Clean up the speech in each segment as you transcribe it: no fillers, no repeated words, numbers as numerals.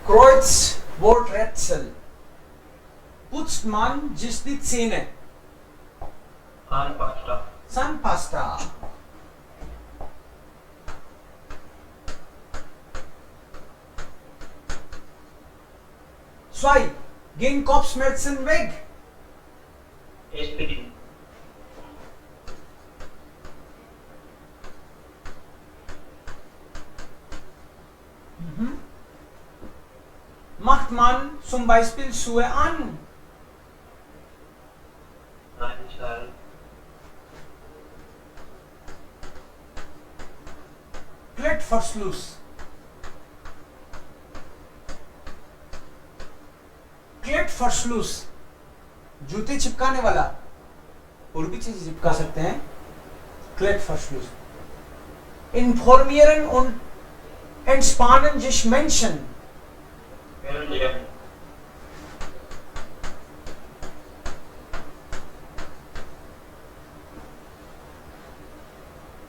Kreuzworträtsel. Putzt man sich die Zähne? Zahnpasta. Zahnpasta. Zwei. Gehen Kopfschmerzen weg? Aspirin. Macht man zum Beispiel Schuhe an? Nein, Schal. Klettverschluss. Klettverschluss. जूते चिपकाने वाला और भी चीजें चिपका सकते हैं. Klettverschluss. Informieren und entspannen sich Menschen. Melden.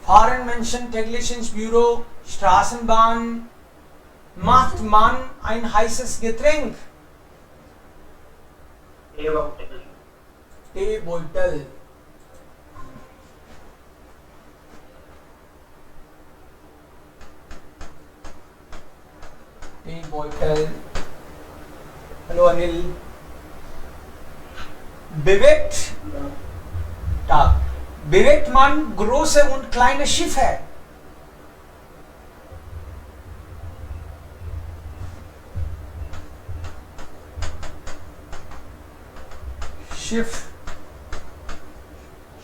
Fahren Menschen täglich ins Büro, Straßenbahn, macht man ein heißes Getränk? Teebeutel. Teebeutel. Teebeutel. Hallo Anil. Bewegt man große und kleine Schiffe?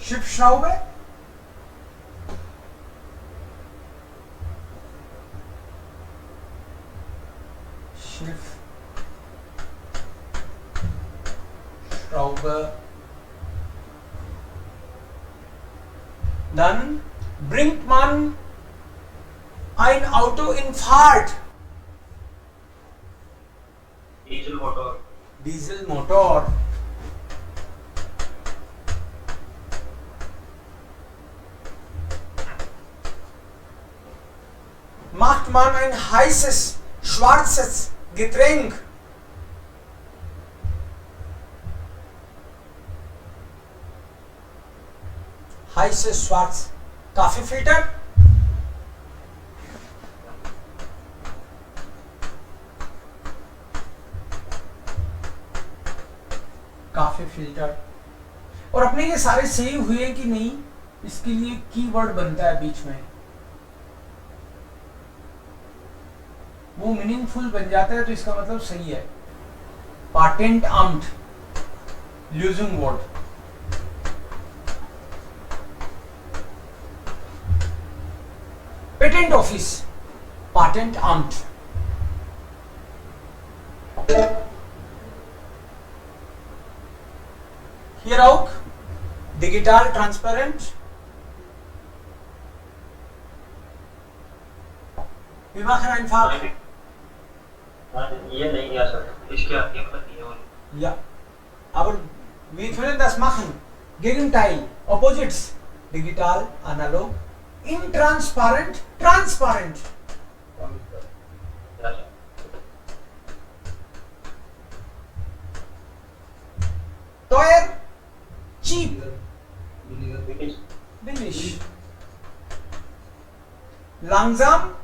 Schiffsschraube? Schiffsschraube. Dann bringt man ein Auto in Fahrt. Dieselmotor. Dieselmotor. Macht man ein heißes, schwarzes Getränk? Heißes, schwarz. Kaffeefilter? Kaffeefilter. और अपने ये सारे सही हुए कि नहीं, इसके लिए कीवर्ड बनता है बीच में. वो मीनिंगफुल बन जाता है तो इसका मतलब सही है. Patentamt. Lösung Wort. Patent Office. Patentamt. Hier auch digital transparent. Wir machen einfach. Hier नहीं आ सकता. इसके आगे पर ये वाला. Ja. Aber wir können das machen. Gegenteil. Opposites. Digital, analog. Intransparent, transparent. Teuer, cheap. Billig. Langsam,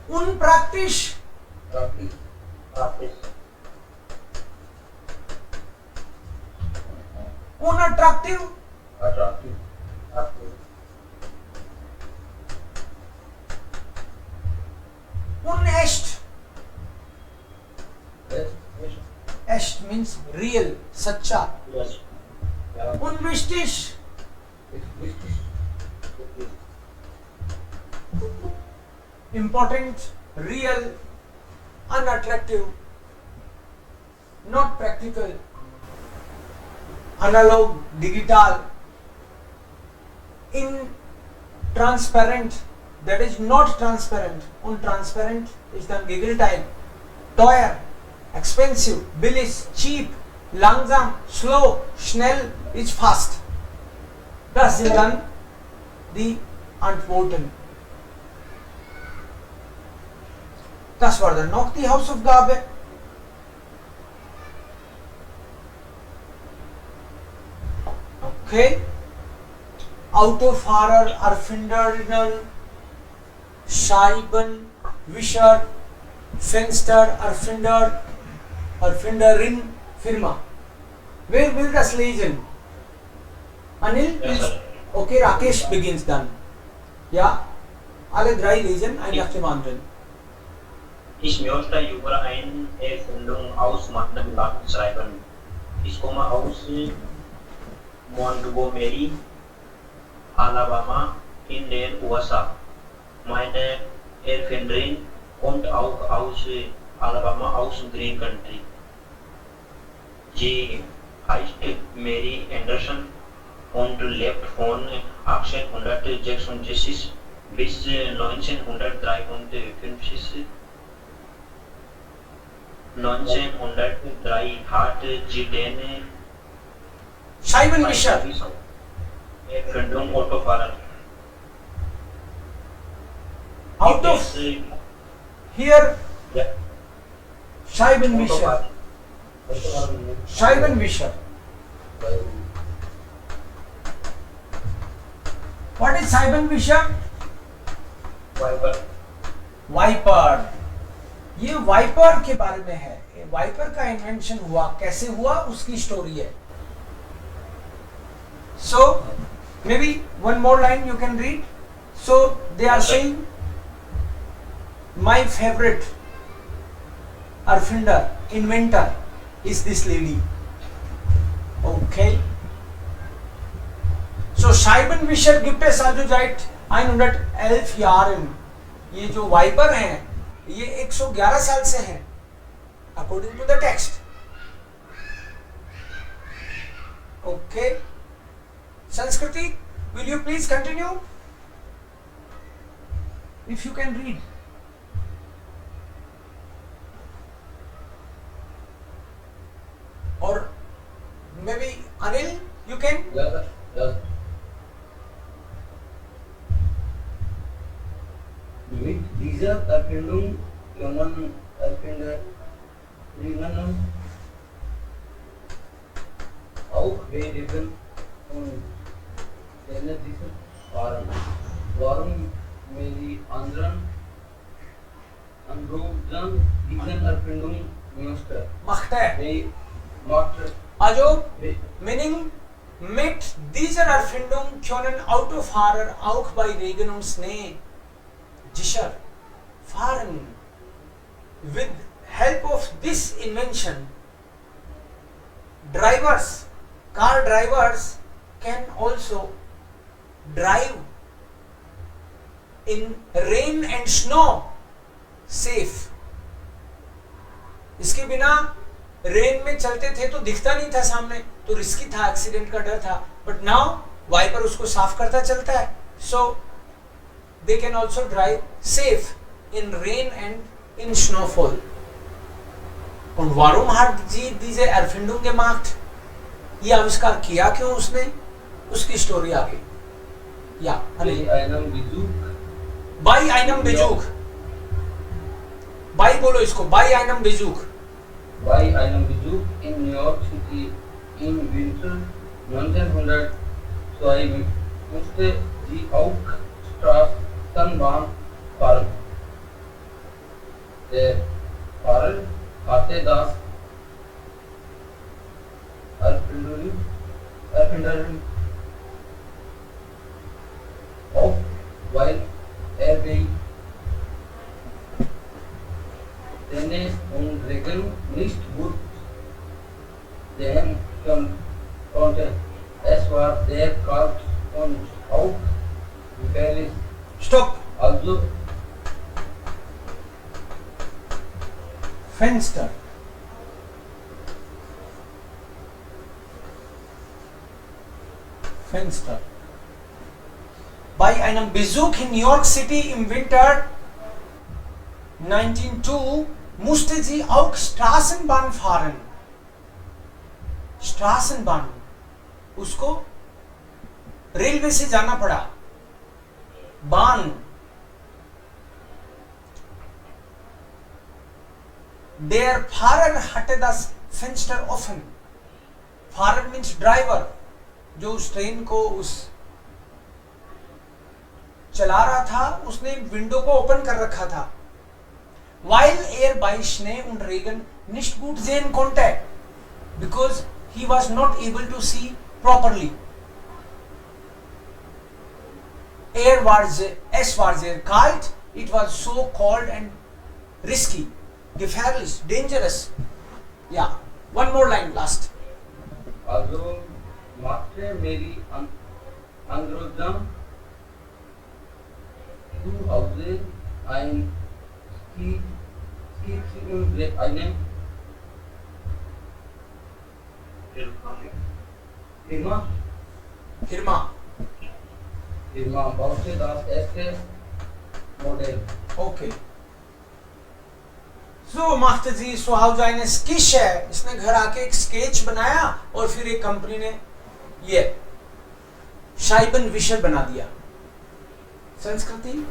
unpraktisch. Unattractive. Unecht. Echt means real, सच्चा. Unwichtig. Important, real, unattractive, not practical. Analog, digital, intransparent, that is not transparent. Untransparent is the Gegenteil. Teuer, expensive, billig, cheap, langsam, slow, schnell is fast. Das sind dann die Antworten. Das war dann noch die Hausaufgabe. Okay. Autofahrer, Erfinderinnen, Scheibenwischer, Fenster, Erfinder, Erfinderin, Firma. Wer will das lesen? Anil? Yes, sir. Okay, Rakesh begins dann. Ja, alle drei lesen, ein nach dem anderen. Ich möchte über eine Erfindung aus Mathematik schreiben. Ich komme aus Montgomery, Alabama in den USA. Meine Erfinderin kommt auch aus Alabama, aus Green Country. Sie heißt Mary Anderson und lebt von 1866 bis 1953. 1903 hat sie den Scheibenwischer. Erfindung Autofahrer. Out of here, Ja. Scheibenwischer. Scheibenwischer. What is Scheibenwischer? Viper. Wiper. ये wiper के बारे में है. Wiper का invention हुआ, कैसे हुआ उसकी स्टोरी है. So maybe one more line you can read. So they are saying my favorite erfinder, inventor is this lady. Okay. So Scheibenwischer gibt es also seit 111 Jahren. ये जो वाइपर हैं ये 111 साल से हैं according to the text. Okay. Sanskriti, will you please continue? If you can read. Or maybe Anil, you can? Yes. Mit dieser Erfindung können Erfinderinnen auch Variablen und Genetische fahren. Warum Mary anderen diesen Erfindung möchte? Macht है. Macht Also meaning mit dieser Erfindung können Autofahrer auch bei Regen und Schnee sicher fahren. With help of this invention, car drivers can also drive in rain and snow safe. इसके बिना rain में चलते थे तो दिखता नहीं था सामने, तो रिस्की था, एक्सीडेंट का डर था. बट नाउ वाइपर उसको साफ करता चलता है. So they can also drive safe in rain and in snowfall. Und warum hat sie diese Erfindung gemacht? ये आविष्कार किया क्यों उसने? उसकी स्टोरी आगे. या bei einem Besuch Bei einem Besuch. Bei बोलो इसको. Bei einem Besuch. Bei einem Besuch in New York City im Winter 1902 musste sie auch Straßenbahn fahren. Der Fahrer hatte das Erfinderin auf, weil er bei Schnee und Regen nicht gut sehen konnte. Es war sehr kalt und auch gefährlich. Stopp. Also Fenster. Fenster. Bei einem Besuch in New York City im Winter 1902 musste sie auch Straßenbahn fahren. Straßenbahn. उसको railway से जाना पड़ा. बान. Der Fahrer hatte das Fenster offen. Fahrer means driver, जो उस train को उस चला रहा था, उसने विंडो को ओपन कर रखा था. Weil bei Schnee und Regen nicht gut sehen konnte, because he was not able to see properly. Es war sehr kalt. It was so cold and risky, gefährlich, dangerous. Yeah, one more line last. Also machte Mary Androgen zu Hause ein Skizze und eine Firma baute das erste Modell. Okay. So machte sie zu Hause eine Skizze. इसने घर आके एक sketch बनाया और फिर एक company ने ये Scheiben Wischer बना दिया. संस्कृति,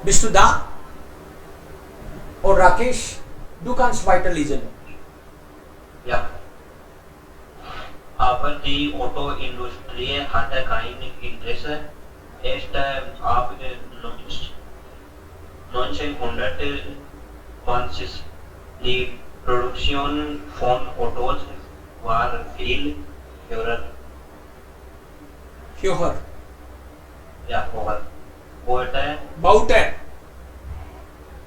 bist du da? और Rakesh, du kannst weiterlesen. Ja. Aber die Autoindustrie hatte kein Interesse. Erst ab 1920 die Produktion von Autos war viel höher. Höher. Ja, höher. Baute. Baute.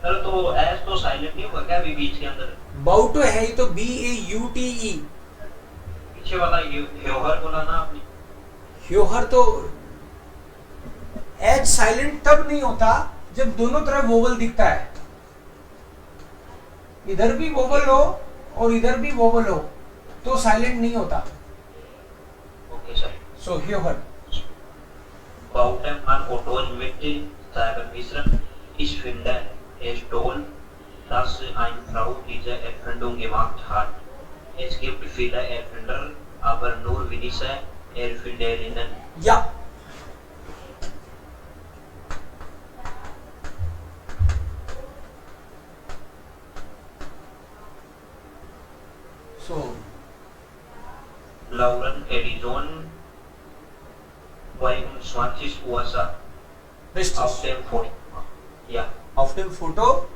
अरे तो एस तो silent नहीं होगा क्या अभी बीच के अंदर? बाउटे है ये तो BAUTE. पीछे वाला ह्योहर बोला ना आपने? ह्योहर तो एच साइलेंट तब नहीं होता जब दोनों तरफ वोवल दिखता है. इधर भी वोवल हो और इधर भी वोवल हो तो साइलेंट नहीं होता. Okay sir. सो ह्योहर. Baute man Autos mit Scheibenwischer. Ich finde es toll, dass eine Frau diese Erfindung gemacht hat. Es gibt viele Erfinder, aber nur wenige Erfinderinnen. Ja. So. Lauren Edison 22 USA. Richtig. Auf dem Foto. Ja. Auf dem Foto.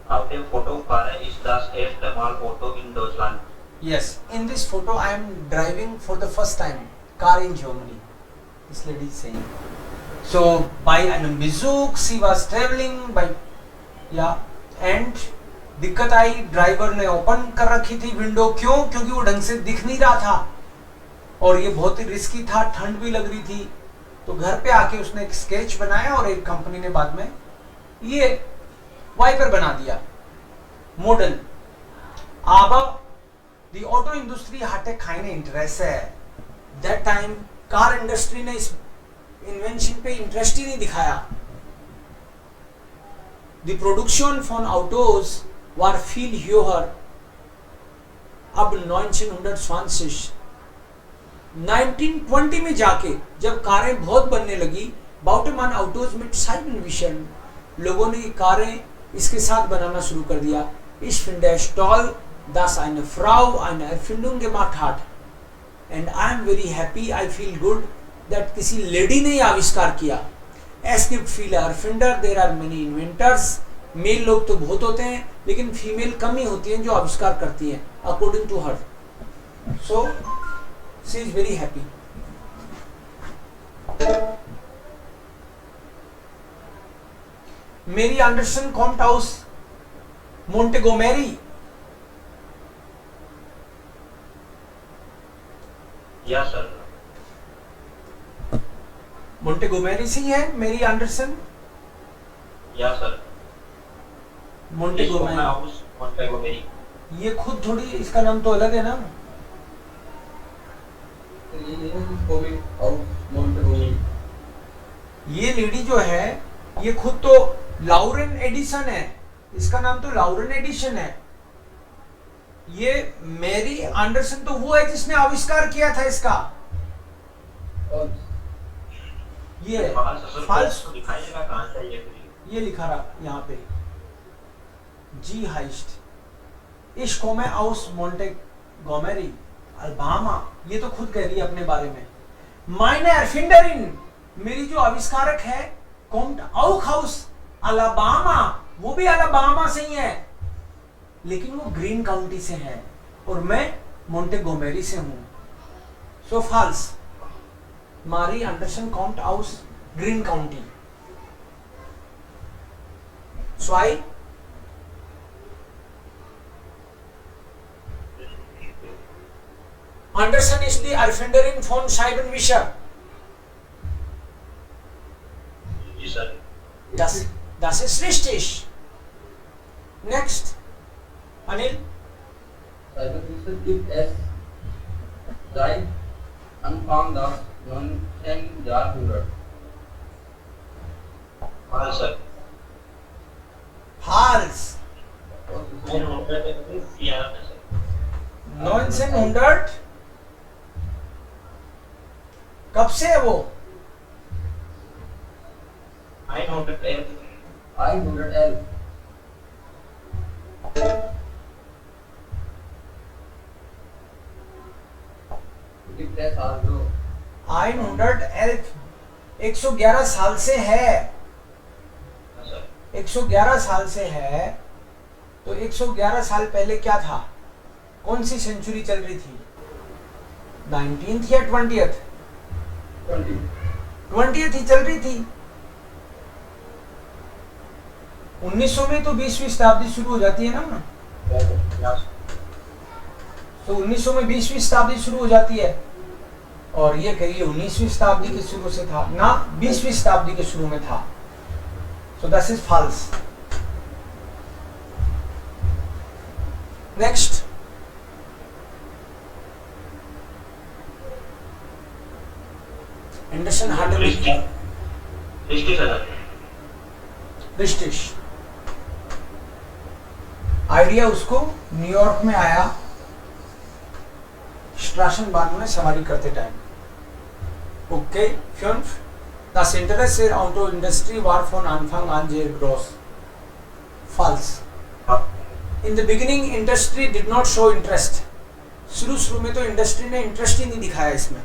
Auf dem Foto fahre ich das erste Mal Auto in Deutschland. Yes. In this photo, I am driving for the first time car in Germany. This lady is saying. So by einem Besuch, she was traveling by, yeah, and दिक्कत आई. Driver ने open कर रखी थी window. क्यों? क्योंकि वो ढंग से दिख नहीं रहा था और ये बहुत ही रिस्की था, ठंड भी लग रही थी. तो घर पे आके उसने एक स्केच बनाया और एक कंपनी ने बाद में ये वाइपर बना दिया, model. Aber die Autoindustrie hatte keine Interesse. That time car industry ने इस इन्वेंशन पे इंटरेस्ट ही नहीं दिखाया. The production von Autos war viel höher. अब 1920 में जाके जब कारें बहुत बनने लगी, बाउटेमान ऑटोज में Scheibenwischer, लोगों ने कारें इसके साथ बनाना शुरू कर दिया. Ich finde es toll, dass eine Frau eine Erfindung gemacht hat. And I am very happy, I feel good that किसी लेडी ने आविष्कार किया. Es gibt viele Erfinder, there are many inventors. Male लोग तो बहुत होते हैं लेकिन फीमेल कम ही होती हैं जो आविष्कार करती हैं, according to her. So she is very happy. Mary Anderson kommt aus Montgomery. या सर. मोंटेगोमेरी से ही है मेरी एंडरसन. या सर. मोंटेगोमेरी. ये खुद थोड़ी, इसका नाम तो अलग है ना. ये लेडी जो है ये खुद तो लाउरेन एडिसन है, इसका नाम तो लाउरेन एडिशन है. ये मैरी एंडरसन तो वो है जिसने आविष्कार किया था इसका. ये फाल्स दिखाइएगा कहां से ये लिखा रहा यहाँ पे. G heißt. Ich komme aus Montgomery, Alabama. ये तो खुद कह रही है अपने बारे में. Meine Erfinderin, मेरी जो आविष्कारक है, kommt auch aus Alabama. वो भी अलाबामा से ही है, लेकिन वो ग्रीन काउंटी से है और मैं मोंटेगोमेरी से हूं. So false. Marie Anderson kommt aus Green County. Zwei. Anderson ist die Erfinderin von Scheibenwischer. जी sir. Das ist richtig. Next. Anil. Scheibenwischer gibt es seit Anfang des 19. Jahrhunderts. हाँ सर. False. 1900. कब से है वो? 111. Gibt es also 111. 111 साल से है. 111 साल से है, तो 111 साल पहले क्या था? कौन सी सेंचुरी चल रही थी? 19th या 20th? 20th ही चल रही थी. 1900 में तो 20वीं शताब्दी शुरू हो जाती है ना. तो 1900 में 20वीं शताब्दी शुरू हो जाती है, और ये कहिए 19वीं शताब्दी के शुरू से था ना, 20वीं शताब्दी के शुरू में था. So this is false. Next. Anderson had a British. Idea उसको न्यूयॉर्क में आया स्ट्रासन में सवारी करते time. Okay, 5. Das Interesse der Autoindustrie war von Anfang an sehr groß. False. In the beginning, industry did not show interest. शुरू में तो industry ने इंटरेस्ट ही नहीं दिखाया इसमें.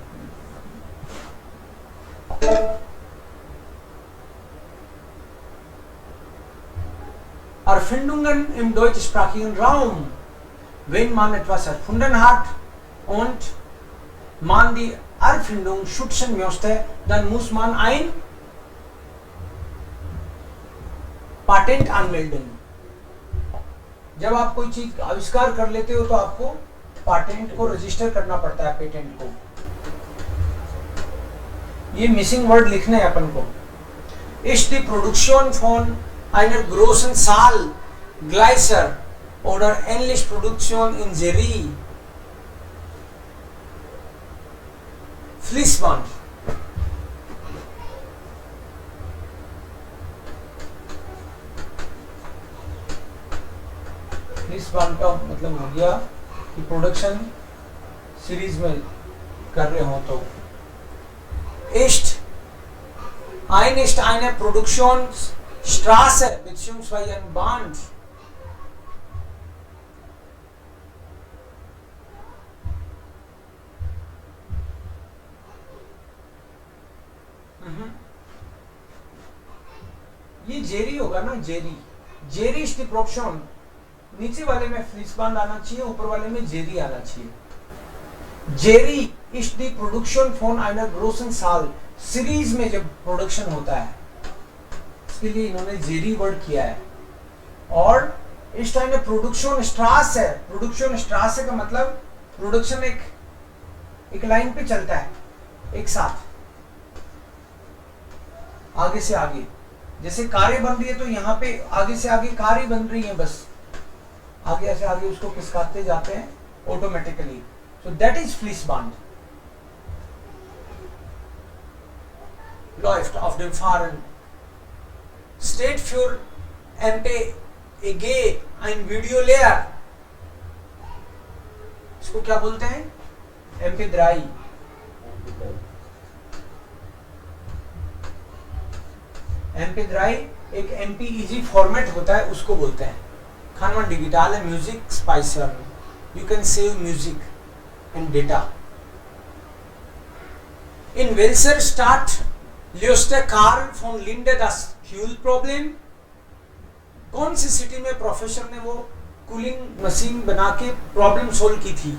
Erfindungen im deutschsprachigen Raum. Wenn man etwas erfunden hat und man die Erfindung schützen möchte, dann muss man ein Patent anmelden. जब आप कोई चीज आविष्कार कर लेते हो तो आपको पाटेंट को रजिस्टर करना पड़ता है, पेटेंट को. ये मिसिंग वर्ड लिखने हैं अपन को. Ist die Produktion von einer großen Zahl Gleiser oder ähnlich Produktion in Serie Fließband. फ्लीसबैंड का मतलब हो गया कि प्रोडक्शन सीरीज में कर रहे हो तो. Ist eine Produktionsstraße bzw. ein Band. ये जेरी होगा ना, जेरी इज द प्रोडक्शन. नीचे वाले में फ्लीसबैंड आना चाहिए, ऊपर वाले में जेरी आना चाहिए. जेरी इज द प्रोडक्शन फॉन einer großen Zahl. सीरीज में जब प्रोडक्शन होता है, इसके लिए इन्होंने जेरी वर्ड किया है. और इस टाइम में प्रोडक्शन स्ट्रास है. प्रोडक्शन स्ट्रास का मतलब प्रोडक्शन एक लाइन पे चलता है एक साथ, आगे से आगे. जैसे कारें बन रही है तो यहाँ पे आगे से आगे कारें बन रही हैं, बस आगे से आगे उसको खिसकाते जाते हैं ऑटोमेटिकली. सो दैट इज फ्लीसबैंड. Läuft auf dem Fahren. Steht für MPEG ein Videolehrer. इसको क्या बोलते हैं? MP3. MP3 एक MPEG फॉर्मेट होता है, उसको बोलते हैं. kann man digitale Musik speichern. You can save music and data. In welcher Stadt löste Karl von Linde das Kühlproblem? कौन सी सिटी में प्रोफेसर ने वो कूलिंग मशीन बना के प्रॉब्लम सोल्व की थी?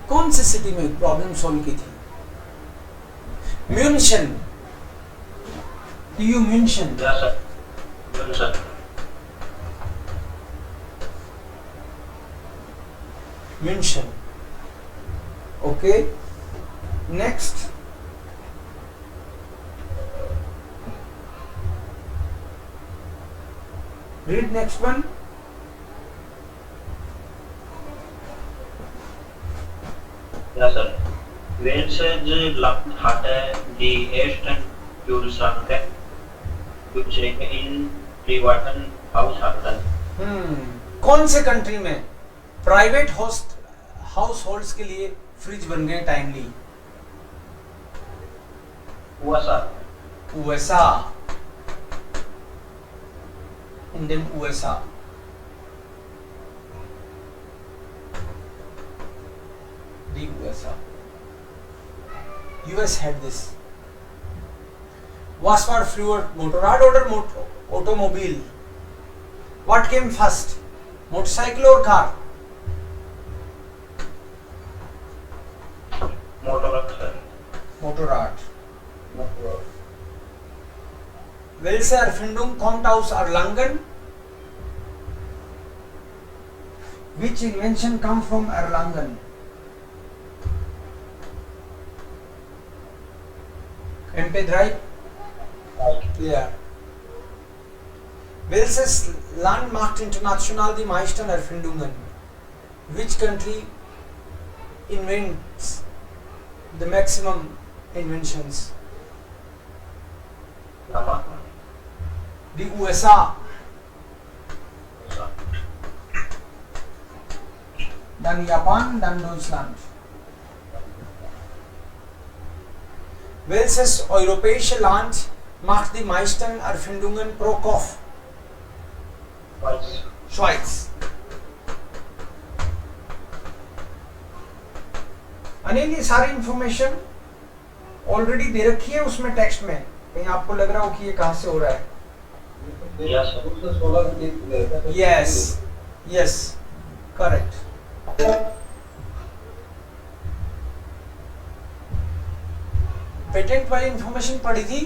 कौन सी सिटी में प्रॉब्लम सोल्व की थी? Munition. You munition. Yes, sir. Yes, sir. München. Okay. Next. Read next one. Yes, sir. Welches Land hatte die ersten Kühlschränke, in privaten Haushalten? कौन से कंट्री में प्राइवेट हाउस होल्ड्स के लिए fridge बन गए timely? USA. USA. Indian USA. The USA. US had this. Was for fluid motorrad or automobile? What came first? Motorcycle or car? Motorrad. Welche Erfindung kommt aus Erlangen? Which invention comes from Erlangen? MP3? Clear. Welches Land macht international die meisten Erfindungen? Which country invents the maximum inventions? The USA. Dann Japan, dann Deutschland. Welches europäische Land macht die meisten Erfindungen pro Kopf? Schweiz. Anil, ये सारी information already दे रखी है उसमें text में, कहीं आपको लग रहा हो कि ये कहां से हो रहा है? Yes yes correct. पेटेंट वाली इंफॉर्मेशन पढ़ी थी,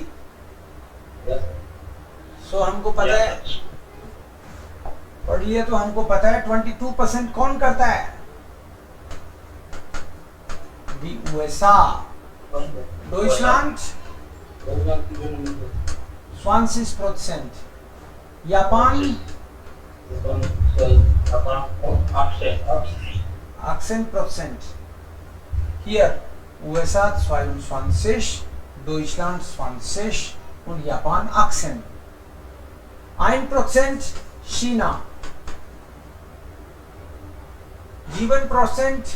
सो हमको पता है, पढ़ लिया तो हमको पता है 22% कौन करता है? Die USA. Deutschland 20%. Japan 18%. Hier USA 22, Deutschland 20 und Japan 18. 1% China. 7%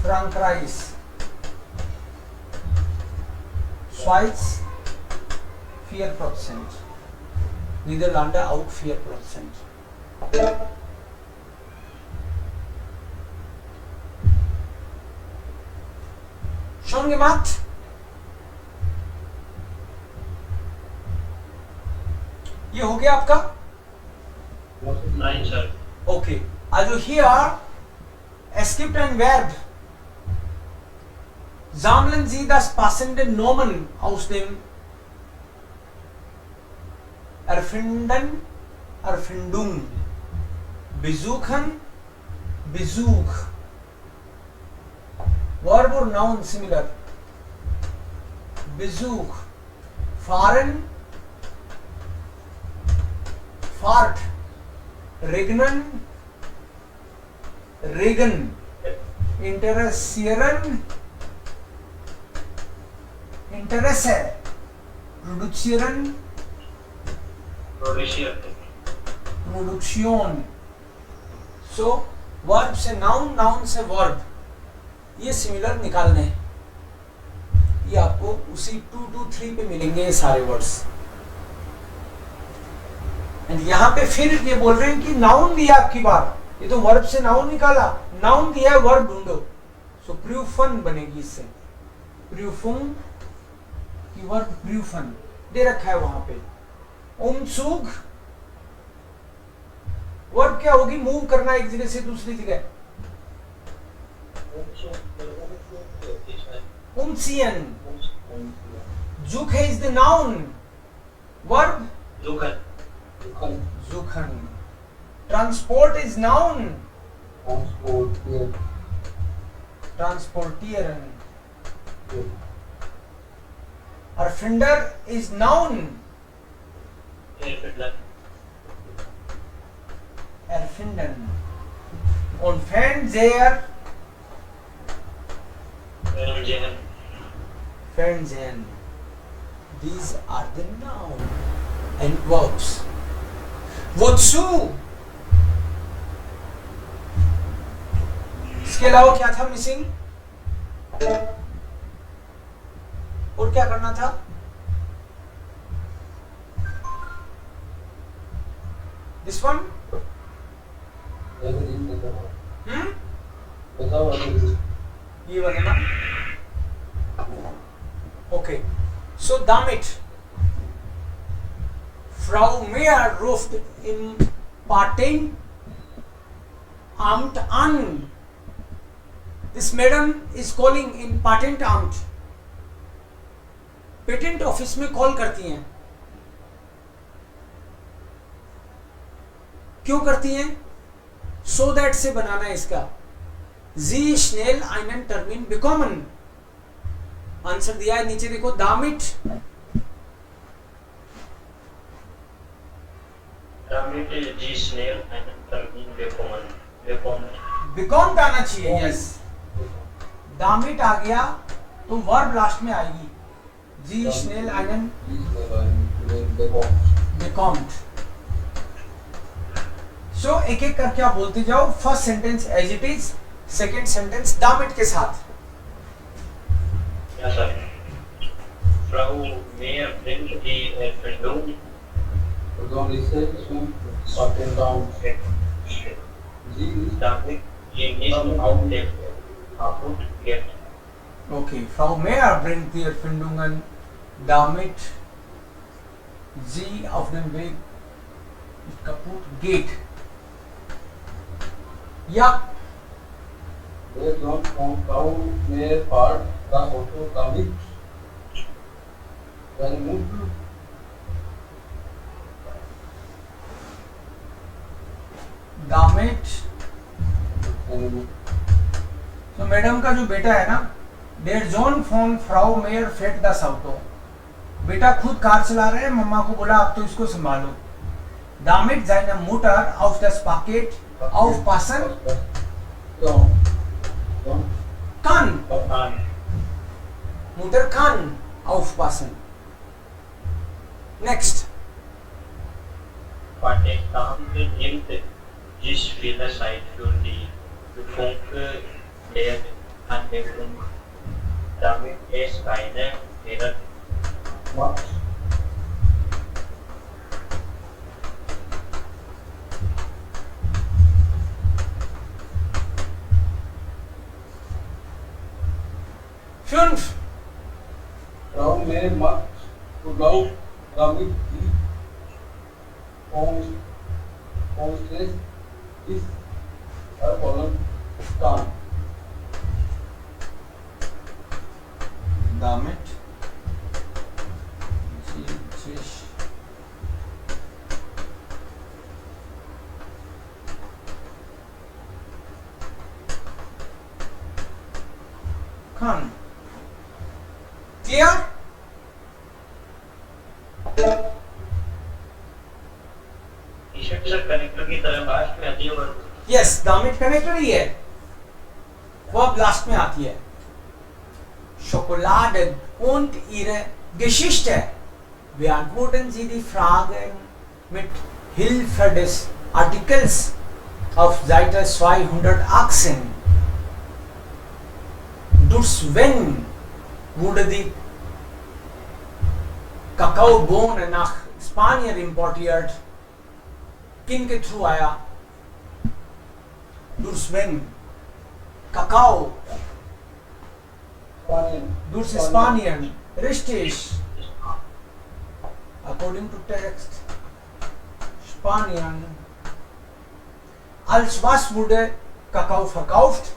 Frankreich. Schweiz 4%. Niederlande auch 4%. Schon gemacht? ये हो गया आपका? Nein, sir. Okay. Also hier, es gibt ein Verb. Sammeln Sie das passende Nomen aus dem Erfinden, Erfindung, Besuchen, Besuch. Verb or noun similar. Besuch. Fahren, Fahrt. Regnen, Regen. Interessieren, Interesse. Produzieren, Produktion. So verb से noun, noun से verb, ये similar निकालने हैं. ये आपको उसी 2 to 3 पे मिलेंगे ये सारे वर्ड्स. एंड यहाँ पे फिर ये बोल रहे हैं कि नाउन दिया आपकी बार, ये तो वर्ब से नाउन निकाला, नाउन दिया है, वर्ब ढूंढो। सो प्रूफन बनेगी इससे, प्रूफुंग की वर्ब प्रूफन दे रखा है वहां पे। उमसुग वर्ब क्या होगी, मूव करना एक जगह से दूसरी जगह। उमसियन, जुखे is the noun, verb Zuchen. जुखन। ट्रांसपोर्ट इज नाउन, ट्रांसपोर्टियरन। Erfinder is noun, Erfinder. erfinden. Und Fernseher, Fernsehen. Fernsehen. These are the noun and verbs. Wozu? इसके अलावा क्या था मिसिंग? और क्या करना था? This one? ये वाला ना? Okay. So damit Frau Meyer ruft im Patentamt an. This madam is calling in Patentamt. Patent office में कॉल करती हैं। क्यों करती हैं? सो दैट से बनाना है इसका। जी स्नेल einen Termin bekommen। आंसर दिया है नीचे देखो, damit Damit sie schnell einen Termin bekommt. bekommt आना चाहिए, यस। damit आ गया तो वर्ब लास्ट में आएगी। जी स्नेल einen bekommt। सो एक एक करके आप बोलते जाओ। First sentence as it is, second sentence damit के साथ। Ja, sorry. Frau Meyer bringt die Erfindung. Damit sie nicht auf dem kaputt geht. Okay, Frau Meyer bringt die Erfindungen, damit sie auf dem Weg nicht kaputt geht. Ja, Der John von Frau Meyer fährt das Auto damit seine Mutter damit तो madam का जो बेटा है ना, Der Sohn von Frau Meyer fährt das Auto। बेटा खुद car चला रहे हैं, मम्मा को बोला आप तो इसको संभालो। Damit seine Mutter auf das Paket aufpassen kann। Mutter kann aufpassen। Next, Patentamt nimmt sich viel Zeit für die Prüfung der Anwendung, damit es keine Fehler macht. fünf, Frau Meyer macht Urlaub, damit die Hostess ist erfolgen kann. damit sie sich kann। Clear? टी-शर्ट सर connector की तरह last में आती है और Yes, damit connector ही है, verb last में आती है। Schokolade und ihre Geschichte। Beantworten Sie die Fragen mit Hilfe des Artikels auf Seite 218. Durch wen wurde die Kakaobohne nach Spanien importiert? किन के थ्रू आया? durch wen? Kakao durch Spanien, richtig, according to text, Spanien. Als was wurde Kakao verkauft?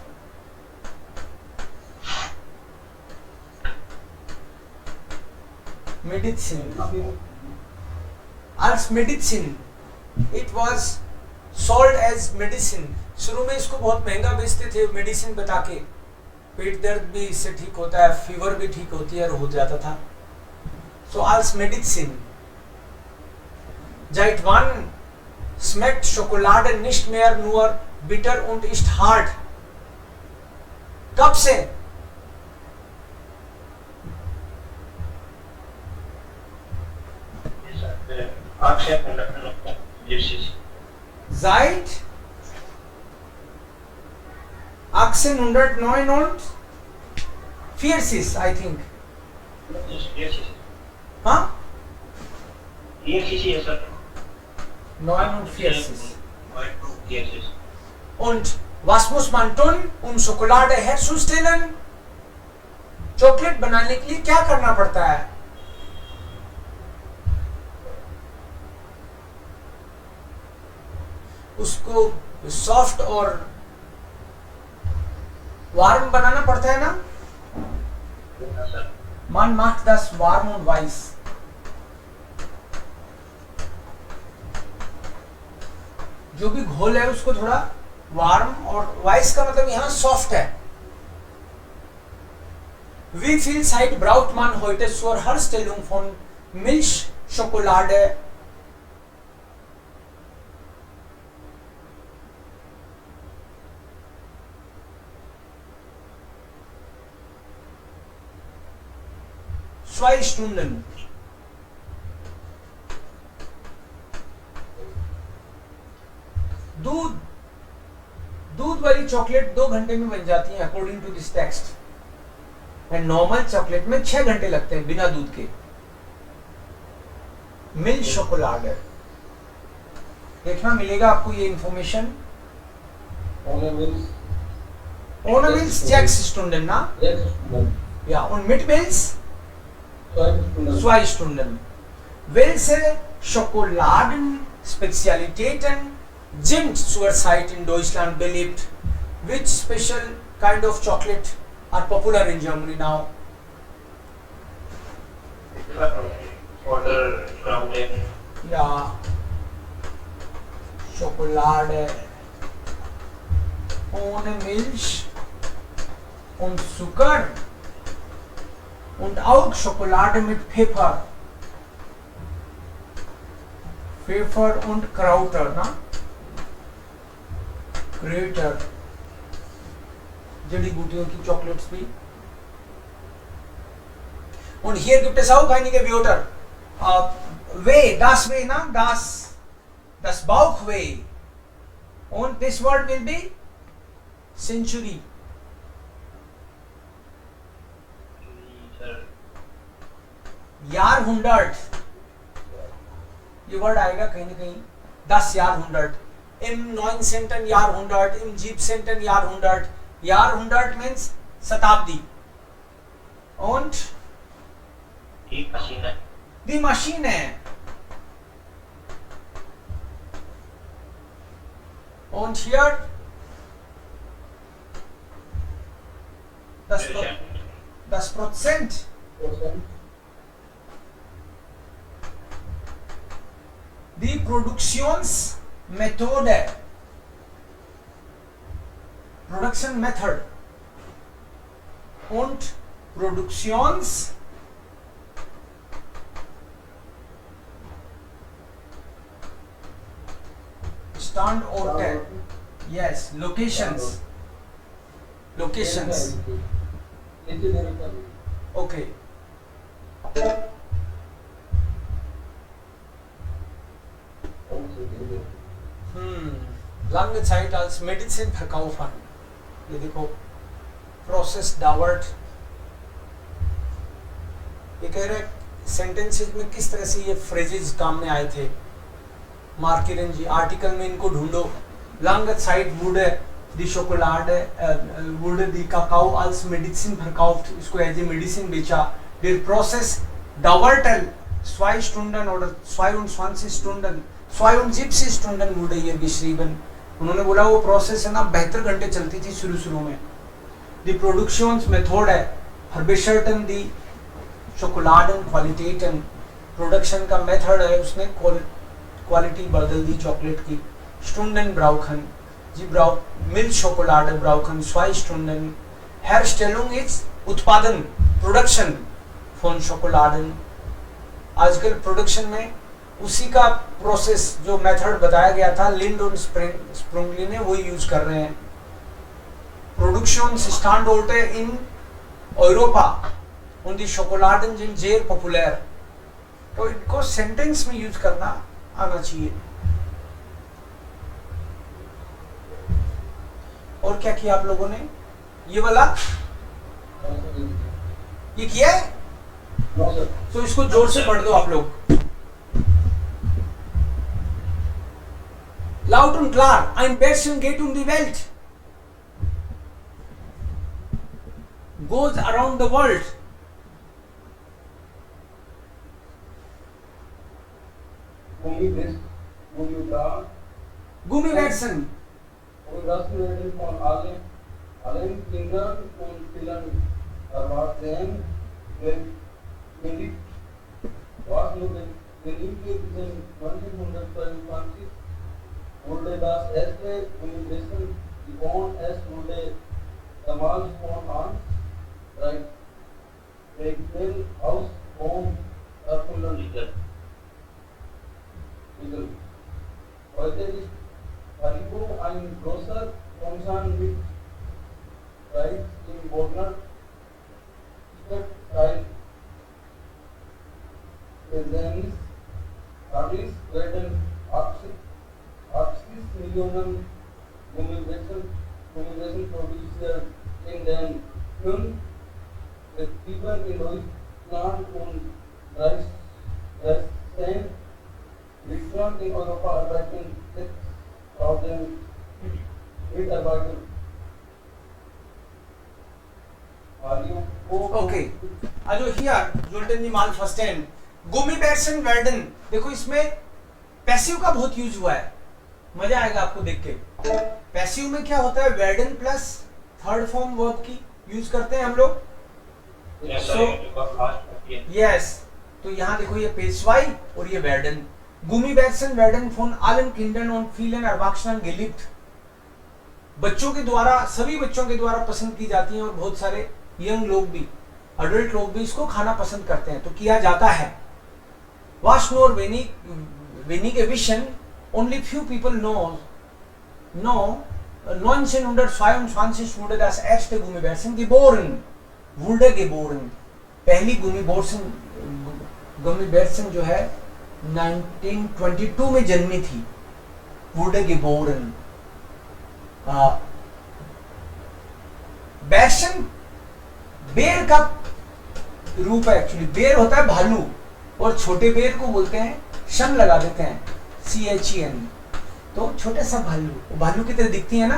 Medicine. Als Medicine. It was sold as medicine. शुरू में इसको बहुत महंगा बेचते थे मेडिसिन बता के, पेट दर्द भी इससे ठीक होता है, फीवर भी ठीक होती है और हो जाता था. So als Medizin. Seit wann schmeckt Schokolade nicht mehr nur bitter und ist hart? कब से? Seit 1849, I think. Huh? 49. Und was muss man tun, um Schokolade herzustellen? Chocolate बनाने के लिए क्या करना पड़ता है? उसको सॉफ्ट और वार्म बनाना पड़ता है ना? Man macht das warm und weiß. जो भी घोल है उसको थोड़ा वार्म, और वाइस का मतलब यहाँ सॉफ्ट है. Wie viel Zeit braucht man heute zur Herstellung von Milchschokolade? Zwei Stunden. दूध वाली चॉकलेट 2 घंटे में बन जाती है according to this text, and normal chocolate में 6 घंटे लगते हैं बिना दूध के. मिल्क शॉकोलाड देखना मिलेगा आपको ये information. Ohne Milch 6 Stunden, na? Ja, und mit Milch 2 Stunden. Welche Schokoladenspezialitäten sind zurzeit in Deutschland beliebt? Which special kind of chocolate are popular in Germany now? Ja, Schokolade ohne Milch und Zucker und auch Schokolade mit Pfeffer. Pfeffer und Krauter, na? Kräuter. जड़ी बूटियों की chocolates भी. Und hier gibt es auch einige Wörter. Weh, das Weh, na? Das Bauchweh. Und this word will be century. Jahrhundert. ये word आएगा कहीं ना कहीं. 10 Jahrhundert. Im 19. Jahrhundert, im 17. Jahrhundert. Jahrhundert means शताब्दी. Und die Maschine. Und hier das Prozent. Die Produktionsmethode, Production Method und Produktionsstandorte. Yes, locations. Okay. Lange Zeit als Medizin verkaufen. ये देखो process डावर्ट. ये कह रहे सेंटेंसेस में किस तरह से ये फ्रेजेस काम में आए थे. मार्केरन जी आर्टिकल में इनको ढूंढो. Lange Zeit wurde die Schokolade, wurde die Kakao als Medizin verkauft, इसको एज ए मेडिसिन बेचा. Der Prozess dauerte 2 Stunden oder 22 Stunden, 72 Stunden wurde hier geschrieben. उन्होंने बोला वो प्रोसेस है ना 72 घंटे चलती थी शुरू में. Die Produktionsmethode है verbesserten die Schokoladenqualitäten. प्रोडक्शन का मेथड है उसने क्वालिटी बदल दी चॉकलेट की. Stunden brauchen, sie Milchschokolade brauchen 2 Stunden. Herstellung ist उत्पादन, प्रोडक्शन von Schokoladen. आजकल प्रोडक्शन में उसी का प्रोसेस जो मेथड बताया गया था लिंड और स्प्रुंगली ने वो यूज कर रहे हैं. Produktionsstandorte in Europa und die Schokoladen sind sehr populär. तो इनको सेंटेंस में यूज करना आना चाहिए. और क्या किया आप लोगों ने? ये वाला ये किया है तो इसको जोर से पढ़ दो आप लोग. Laut und klar, ein Bärchen geht um die Welt, goes around the world. Gummibärchen. Und das werden von allen Kindern und vielen Erwachsenen beliebt. Was nur beliebt ist, in 1922 wurde das erste Gummibärchen geboren. Es wurde damals von Hans Reichenbach aus Bonn erfunden. Heute ist Haribo ein großer Konzern mit Sitz in Bonner Stadtteil. Seines Paris werden 80 Millionen Gummibärchen produziert. In den 5 Betrieben in Deutschland und 13 Betrieben in Europa arbeiten 6.000 Mitarbeiter. Okay also here Julten जी माल first time गुमीबärchen werden. देखो इसमें passive का बहुत use हुआ है, मजा आएगा आपको देख के. पैसिव में क्या होता है? werden plus third form verb की यूज करते हैं हम लोग. यस तो यहाँ देखो ये पेशवाई और ये werden. Gummibärchen werden von allen Kindern und vielen Erwachsenen geliebt. बच्चों के द्वारा, सभी बच्चों के द्वारा पसंद की जाती हैं और बहुत सारे यंग लोग भी, अडल्ट लोग भी इसको खाना पसंद करते हैं, तो किया जाता है. Was nur wenige wissen, only few people know. 1922 wurde das erste Gummibärchen geboren. Wurde geboren. पहली गुमीबärchen जो है 1922 में जन्मी थी. wurde geboren. Bärchen बेर का रूप है. एक्चुअली बेर होता है भालू और छोटे बेर को बोलते हैं, शन लगा देते हैं CHEN, तो छोटे सा भालू, भालू की तरह दिखती है ना.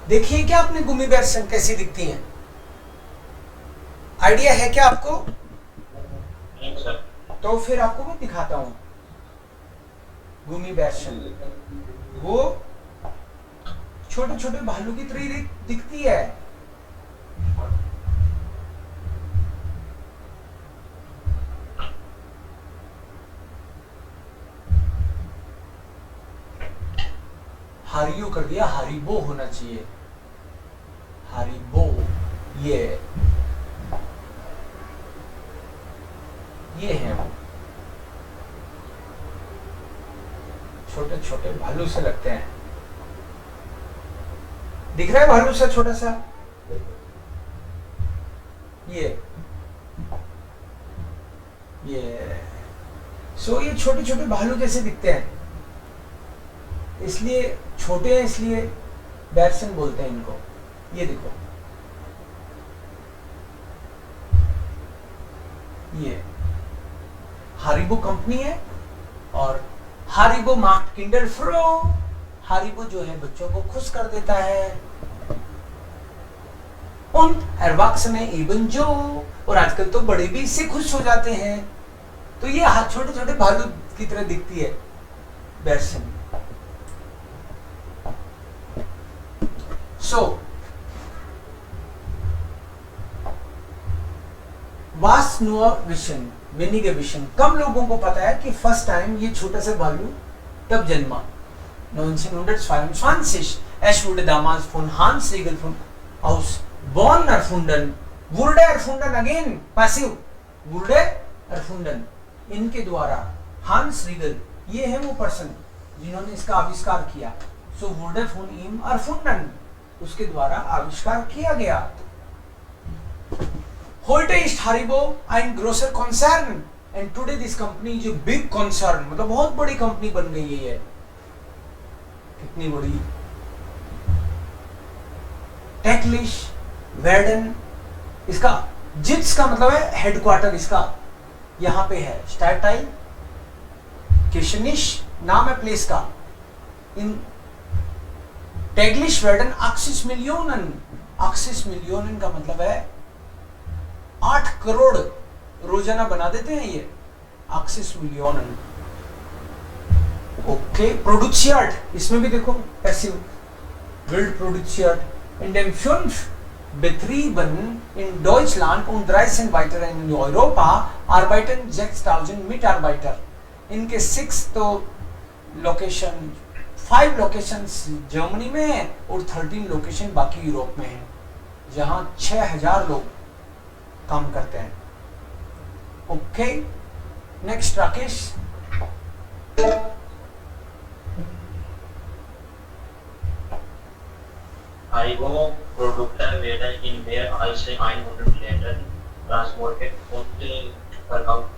देखिए क्या आपने गुमीबärchen कैसी दिखती है? आइडिया है क्या आपको? तो फिर आपको मैं दिखाता हूं. गुमीबärchen वो छोटे छोटे भालू की तरह दिखती है. हारियो कर दिया, हरिबो होना चाहिए. हरिबो ये है वो. छोटे छोटे भालू से लगते हैं. दिख रहा है भालू सा छोटा सा? ये ये छोटे छोटे भालू जैसे दिखते हैं, इसलिए छोटे हैं, इसलिए बärchen बोलते हैं इनको. ये देखो ये हरिबो कंपनी है और हारिबो मार्क्ट किंडर फ्रो, हारिबो जो है बच्चों को खुश कर देता है। Und erwachsene ebenso, और आजकल तो बड़े भी इससे खुश हो जाते हैं। तो ये छोटे छोटे भालू की तरह दिखती है बेरशन। So was nur wissen, wenige wissen, कम लोगों को पता है कि फर्स्ट टाइम ये छोटा सा भालू तब जन्मा 1922 es wurde damals von Hans Riegel aus Bonn erfunden, wurde erfunden again passive, wurde erfunden, इनके द्वारा हांस रीगल, ये है वो पर्सन जिन्होंने इसका आविष्कार किया। so wurde von ihm erfunden, उसके द्वारा आविष्कार किया गया। Heute ist Haribo ein großer Konzern and today this company is a big concern, मतलब बहुत बड़ी कंपनी बन गई है ये। कितनी बड़ी? टेक्लिश वेर्डन, इसका जिट्स का मतलब है हेडक्वार्टर, इसका यहाँ पे है। स्टैटाइल किशनिश नाम है प्लेस का। इन टेग्लिश वेर्डन 80 मिलियन, 80 मिलियन का मतलब है 8 करोड़ रोजाना बना देते हैं ये 80 मिलियन। ओके, प्रोड्यूसियर्ट, इसमें भी देखो passive wild प्रोड्यूसियर्ट in dem 5 Betrieben in Deutschland und 13 weiteren in Europa arbeiten 6000 Mitarbeiter। इनके 6 तो लोकेशन, 5 लोकेशंस जर्मनी में है और 13 लोकेशन बाकी यूरोप में है, जहां 6000 लोग काम करते हैं। Okay, next Rakesh. Haribo Produkte werden in mehr als 100 Ländern transportiert und verkauft.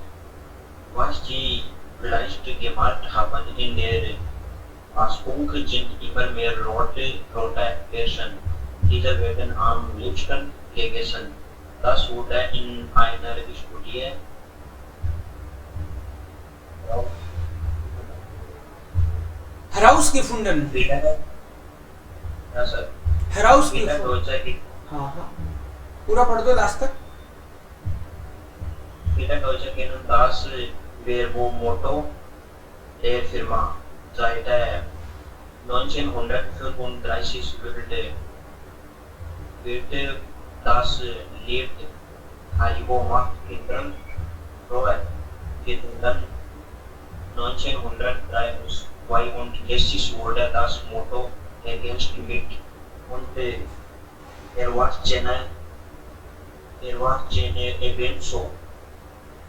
Was sie vielleicht gemacht haben in der Packung sind immer mehr rote Version. Diese werden am liebsten gegessen. Das wurde in einer Studie herausgefunden। herausgefunden. हाँ हाँ, पूरा पढ़ दो last तक। Viele Deutsche kennen das Werbemotto der Firma. Seit 1935 wird das Lied Haribo macht Kindern froh gefunden. 1962 wurde das Motto ergänzt mit und ebenso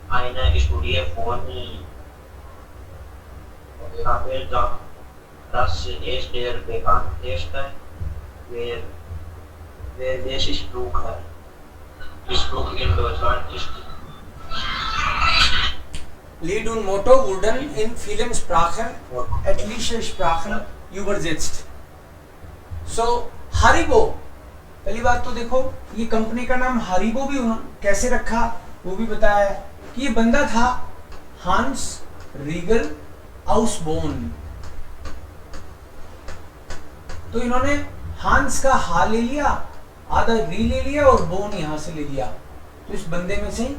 eine Studie von Abel sagt, dass es der bekannteste Werbespruch in Deutschland ist. Lied und Motto wurden in vielen Sprachen, etliche Sprachen übersetzt। So Haribo, पहली बात तो देखो ये company का नाम हरिबो भी कैसे रखा वो भी बताया है कि ये बंदा था हांस रीगल आउसबोर्न। तो इन्होंने हांस का हा ले लिया, आधा री ले लिया और बोन यहां से ले लिया, तो इस बंदे में से,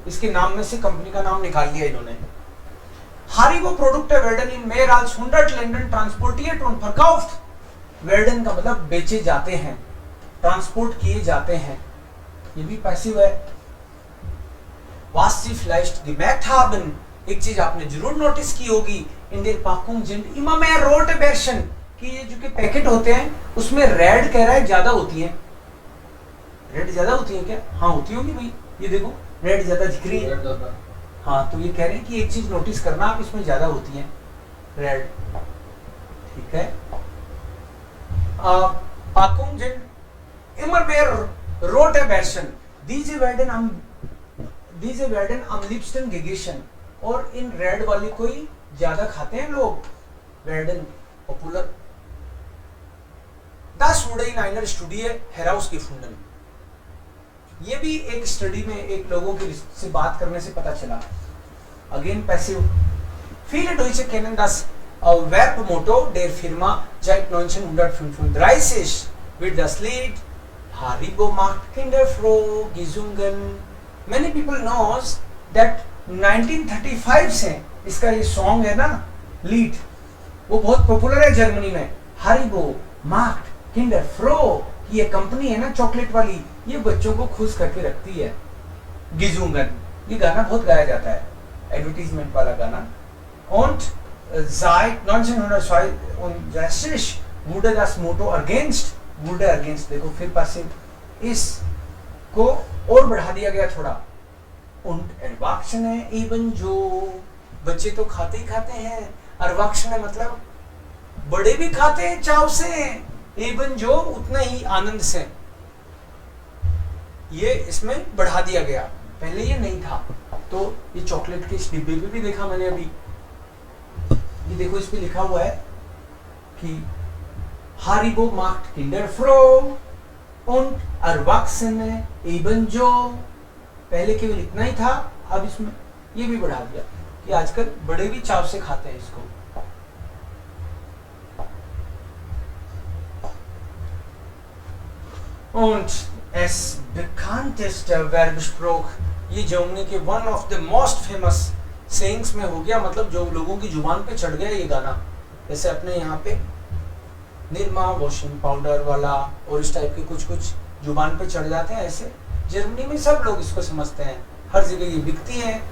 इसके नाम में से कंपनी का नाम निकाल लिया इन्होंने। Haribo Produkte werden in mehr als 100 Ländern transportiert und verkauft। werden का मतलब बेचे जाते हैं, ट्रांसपोर्ट किए जाते हैं, ये भी पैसिव है। Was Sie vielleicht gemerkt haben, एक चीज आपने जरूर नोटिस की होगी, in der Packung sind immer mehr rote Version, कि ये जो के पैकेट होते हैं उसमें रेड कह रहा है ज्यादा होती है। रेड ज्यादा होती है क्या? हाँ होती होगी भाई, ये देखो रेड ज्यादा दिख रही है। हाँ, तो ये कह रहे हैं कि एक चीज नोटिस करना आप, इसमें ज्यादा होती है रेड। ठीक है, Packung sind immer mehr rote Version, diese werden am liebsten gegessen, और इन रेड वाली कोई ज्यादा खाते हैं लोग, werden popular। Das wurde in einer Studie herausgefunden, ये भी एक स्टडी में एक लोगों के से बात करने से पता चला। Again passive Viele Deutsche kennen das Werbemotto der Firma seit 1935 wird das Lied Haribo macht Kinder froh gesungen. Many people knows that 1935 से इसका ये सॉन्ग है ना, लीड, वो बहुत पॉपुलर है जर्मनी में. Haribo macht Kinder froh, ये कंपनी है ना चॉकलेट वाली, ये बच्चों को खुश करके रखती है. गिजुंगन, ये गाना बहुत गाया जाता है, एडवर्टीजमेंट वाला गाना. Und seit 1962 wurde das Motto ergänzt, देखो फिर पासिव, इसको और बढ़ा दिया गया थोड़ा. Und Erwachsene ebenso, बच्चे तो खाते ही खाते हैं. Erwachsene मतलब बड़े भी खाते हैं चाव से. ebenso उतना ही आनंद से. ये इसमें बढ़ा दिया गया, पहले ये नहीं था. तो ये चॉकलेट के इस डिब्बे पे भी देखा मैंने अभी, ये देखो इस पे लिखा हुआ है कि Haribo macht Kinder froh und Erwachsene ebenso. पहले केवल इतना ही था, अब इसमें ये भी बढ़ा दिया कि आजकल बड़े भी चाव से खाते हैं इसको. Und es bekannteste Werbespruch, ये जर्मनी के one of the most famous sayings में हो गया, मतलब जो लोगों की जुबान पे चढ़ गया ये गाना. जैसे अपने यहाँ पे निरमा वॉशिंग पाउडर वाला और इस टाइप के कुछ कुछ जुबान पे चढ़ जाते हैं, ऐसे जर्मनी में सब लोग इसको समझते हैं, हर जगह ये बिकती है.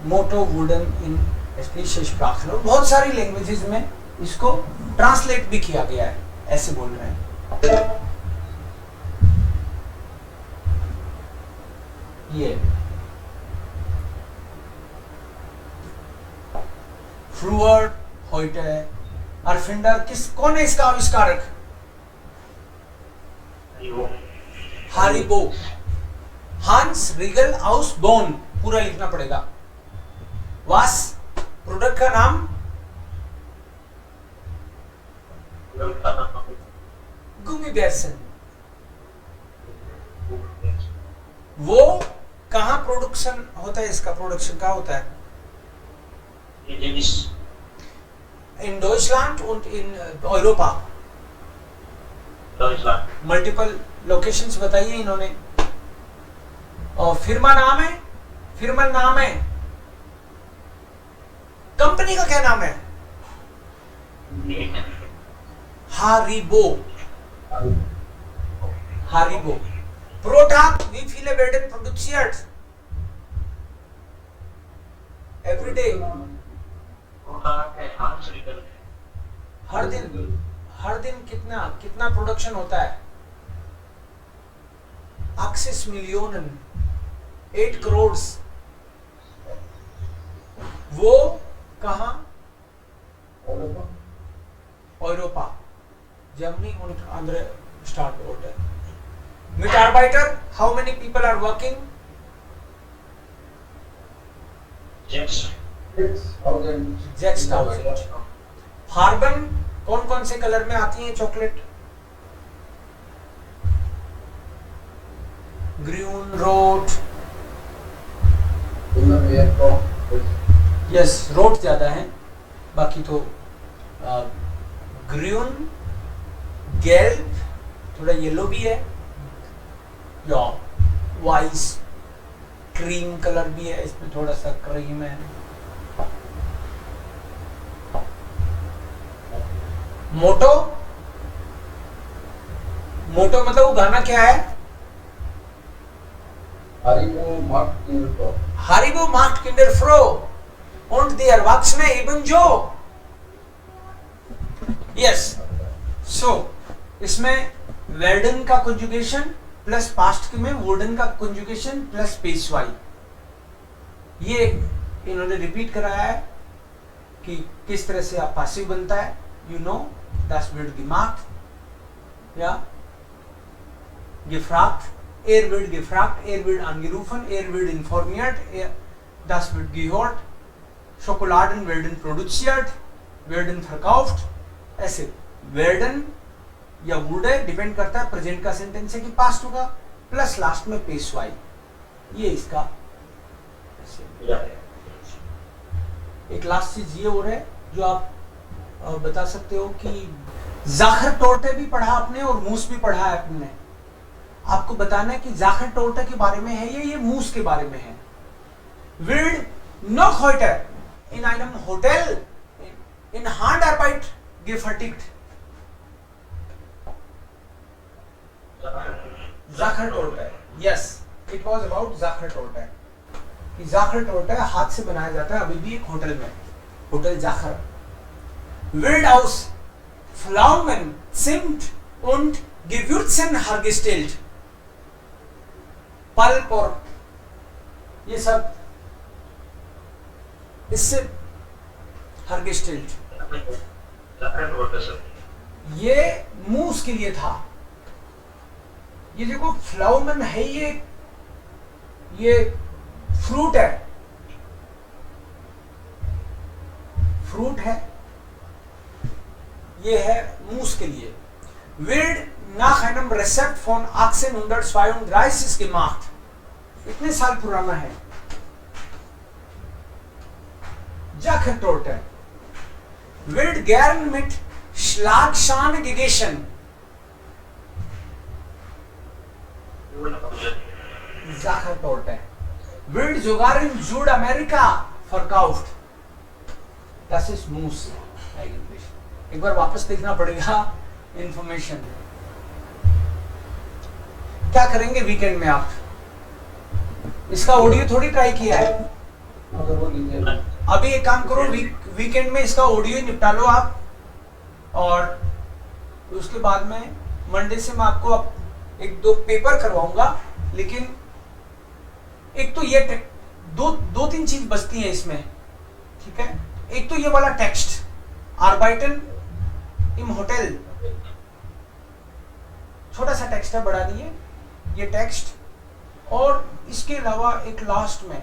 मोटो वुडन इन स्पेशल स्प्राchen, बहुत सारी लैंग्वेजेस में इसको ट्रांसलेट भी किया गया है, ऐसे बोल रहे हैं. ये फ्रूअर होइटे अरफिंडर, कौन है इसका आविष्कारक? हारिबो, हांस रिगल आउस बोन, पूरा लिखना पड़ेगा. वास प्रोडक्ट का नाम गुमीबेरसन. वो कहाँ प्रोडक्शन होता है, इसका प्रोडक्शन कहाँ होता है? In Deutschland und in Europa. Multiple locations बताइए इन्होंने. और फिर्मा नाम है, कंपनी का क्या नाम है? Haribo. Product wie viele werden produziert? Every day. हर दिन कितना प्रोडक्शन होता है? 8 मिलियन, 8 करोड़. वो कहाँ? Europa, Germany und andere Standorte. Mitarbeiter, how many people are working? 6,000. फार्बन, कौन से कलर में आती है चॉकलेट? ग्रीन, रोट. यस, रोट ज्यादा है, बाकी तो ग्रीन, गेल्ब, थोड़ा येलो भी है, या वाइस क्रीम कलर भी है, इसमें थोड़ा सा क्रीम है. मोटो मतलब वो गाना क्या है? Haribo macht Kinder froh und die Erwachsene ebenso. Yes. So इसमें werden का conjugation प्लस पास्ट में वुडन का conjugation प्लस पेशवाई, ये इन्होंने रिपीट कराया है कि किस तरह से आप पासिव बनता है. You know, das wird gemacht, ja, gefragt, wird gefragt, wird angerufen, wird informiert, das wird gehört, Schokoladen werden produziert, werden verkauft. ऐसे werden या वुड है, डिपेंड करता है प्रेजेंट का सेंटेंस है कि पास्ट होगा, प्लस लास्ट में पेशवाई. ये इसका एक लास्ट चीज ये हो रहा है जो आप बता सकते हो कि जाखर टोर्टे भी पढ़ा आपने और मूस भी पढ़ा है आपने। आपको बताना है कि जाखर टोर्टे के बारे में है ये मूस के बारे में है। विल्ड noch heute in einem Hotel in Handarbeit gefertigt. Zacher Torte. Yes, it was about Zacher Torte. कि Zacher Torte हाथ से बनाया जाता है अभी भी एक होटल में, hotel Zacher. Wildhaus, Pflaumen, Zimt und Gewürzen hergestellt. Pulp और ये सब इससे hergestellt. ये मूस के लिए था। ये देखो फ्लाउमन है, ये फ्रूट है, फ्रूट है, ये है मूस के लिए। wird nach einem Rezept von 1832 gemacht. इतने साल पुराना है। Zacher Torte wird gern mit Schlagsahne gegessen. Zacher Torte wird sogar in Südamerika verkauft. Das ist Mousse eigentlich. एक बार वापस देखना पड़ेगा इंफॉर्मेशन। क्या करेंगे वीकेंड में आप? इसका ऑडियो थोड़ी ट्राई किया है। अगर वो लीजिए अभी एक काम करो, वीकेंड में इसका ऑडियो निपटा लो आप, और उसके बाद में मंडे से मैं आपको एक दो पेपर करवाऊंगा। लेकिन एक तो ये दो तीन चीज बचती है इसमें, ठीक है। एक तो ये वाला टेक्स्ट आर्बाइटन इम होटल, छोटा सा टेक्स्ट है, बढ़ा दिए ये टेक्स्ट। और इसके अलावा एक लास्ट में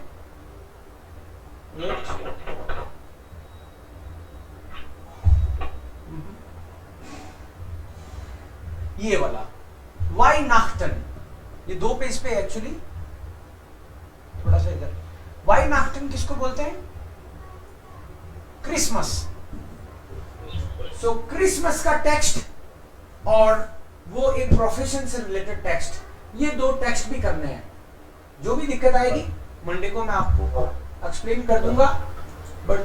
ये वाला वाइनाख्टन, ये दो पेज पे एक्चुअली, थोड़ा सा इधर। वाइनाख्टन किसको बोलते हैं? क्रिसमस। सो क्रिसमस का टेक्स्ट और वो एक प्रोफेशन से रिलेटेड टेक्स्ट, ये दो टेक्स्ट भी करने हैं। जो भी दिक्कत आएगी मंडे को मैं आपको एक्सप्लेन कर दूंगा, बट